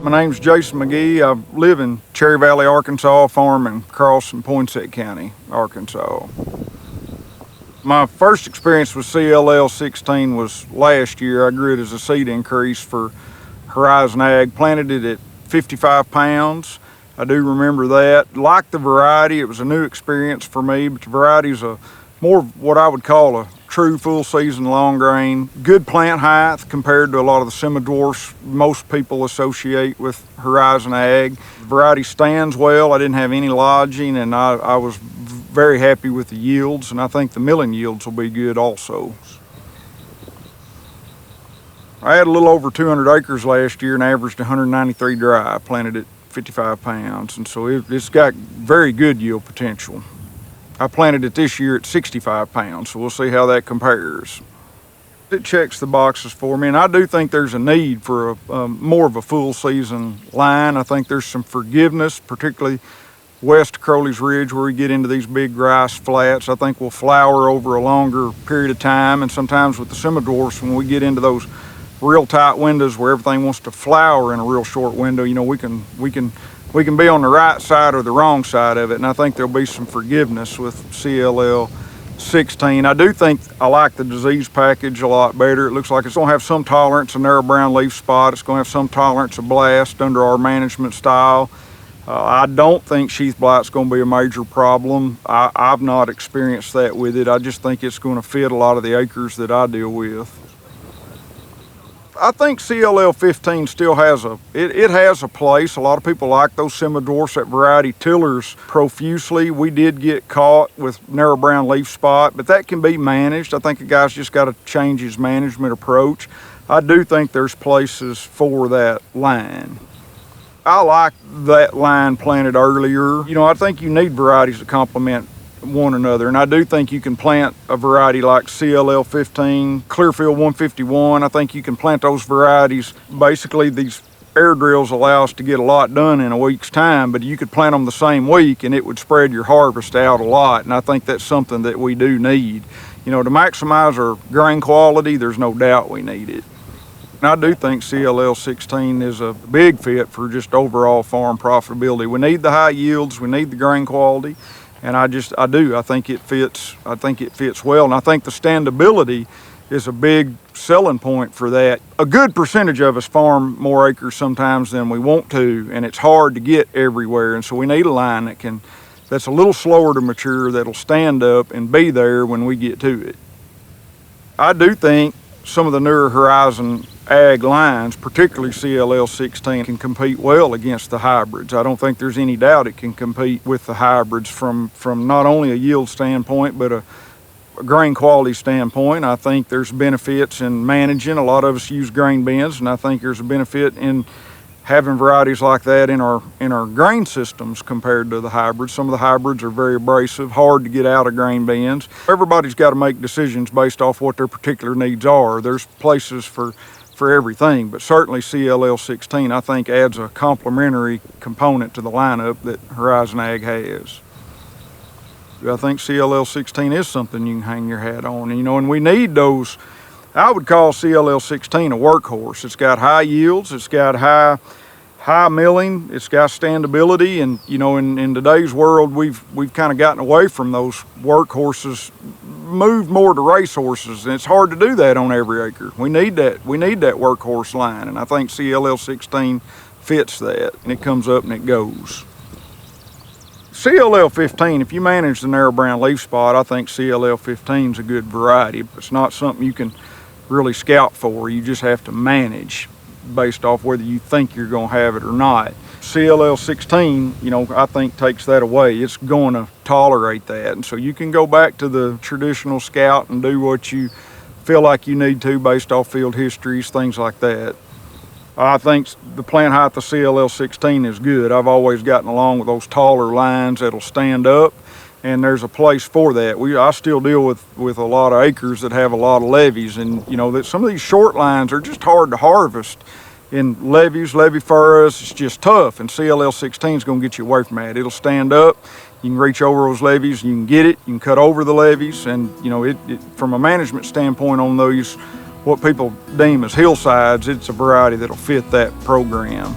My name's Jason McGee. I live in Cherry Valley, Arkansas, farm in Cross and Poinsett County, Arkansas. My first experience with CLL16 was last year. I grew it as a seed increase for Horizon Ag, planted it at 55 pounds. I do remember that. Like the variety, it was a new experience for me, but the variety is more of what I would call a true full season long grain. Good plant height compared to a lot of the semi-dwarfs most people associate with Horizon Ag. The variety stands well. I didn't have any lodging, and I was very happy with the yields, and I think the milling yields will be good also. I had a little over 200 acres last year and averaged 193 dry. I planted it 55 pounds, and so it's got very good yield potential. I planted it this year at 65 pounds, so we'll see how that compares. It checks the boxes for me, and I do think there's a need for more of a full season line. I think there's some forgiveness, particularly west of Crowley's Ridge, where we get into these big rice flats. I think we'll flower over a longer period of time, and sometimes with the semi-dwarfs, when we get into those real tight windows where everything wants to flower in a real short window, you know, we can be on the right side or the wrong side of it, and I think there'll be some forgiveness with CLL16. I do think I like the disease package a lot better. It looks like it's going to have some tolerance of narrow brown leaf spot. It's going to have some tolerance of blast under our management style. I don't think sheath blight's going to be a major problem. I've not experienced that with it. I just think it's going to fit a lot of the acres that I deal with. I think CLL15 still has it has a place. A lot of people like those semi-dwarfs. That variety tillers profusely. We did get caught with narrow brown leaf spot, but that can be managed. I think a guy's just got to change his management approach. I do think there's places for that line. I like that line planted earlier. You know, I think you need varieties that complement one another, and I do think you can plant a variety like CLL15, Clearfield 151. I think you can plant those varieties. Basically, these air drills allow us to get a lot done in a week's time, but you could plant them the same week and it would spread your harvest out a lot, and I think that's something that we do need. You know, to maximize our grain quality, there's no doubt we need it. And I do think CLL16 is a big fit for just overall farm profitability. We need the high yields, we need the grain quality, and I think it fits well, and I think the standability is a big selling point for that. A good percentage of us farm more acres sometimes than we want to, and it's hard to get everywhere, and so we need a line that's a little slower to mature, that'll stand up and be there when we get to it. I do think some of the newer Horizon Ag lines, particularly CLL16, can compete well against the hybrids. I don't think there's any doubt it can compete with the hybrids from not only a yield standpoint, but a grain quality standpoint. I think there's benefits in managing. A lot of us use grain bins, and I think there's a benefit in having varieties like that in our grain systems compared to the hybrids. Some of the hybrids are very abrasive, hard to get out of grain bins. Everybody's got to make decisions based off what their particular needs are. There's places for everything, but certainly CLL16 I think adds a complementary component to the lineup that Horizon Ag has. I think CLL16 is something you can hang your hat on, you know, and we need those. I would call CLL16 a workhorse. It's got high yields, it's got high milling, it's got standability, and you know, in today's world we've kind of gotten away from those workhorses, moved more to racehorses, and it's hard to do that on every acre. We need that workhorse line, and I think CLL16 fits that, and it comes up and it goes. CLL15, if you manage the narrow brown leaf spot, I think CLL15 is a good variety. It's not something you can really scout for. You just have to manage based off whether you think you're going to have it or not. CLL16, you know, I think takes that away. It's going to tolerate that, and so you can go back to the traditional scout and do what you feel like you need to based off field histories, things like that. I think the plant height of CLL16 is good. I've always gotten along with those taller lines that'll stand up, and there's a place for that. I still deal with a lot of acres that have a lot of levees, and you know that some of these short lines are just hard to harvest. In levees, levee furrows, it's just tough, and CLL16 is going to get you away from that. It'll stand up, you can reach over those levees, you can get it, you can cut over the levees, and you know, from a management standpoint on those, what people deem as hillsides, it's a variety that'll fit that program.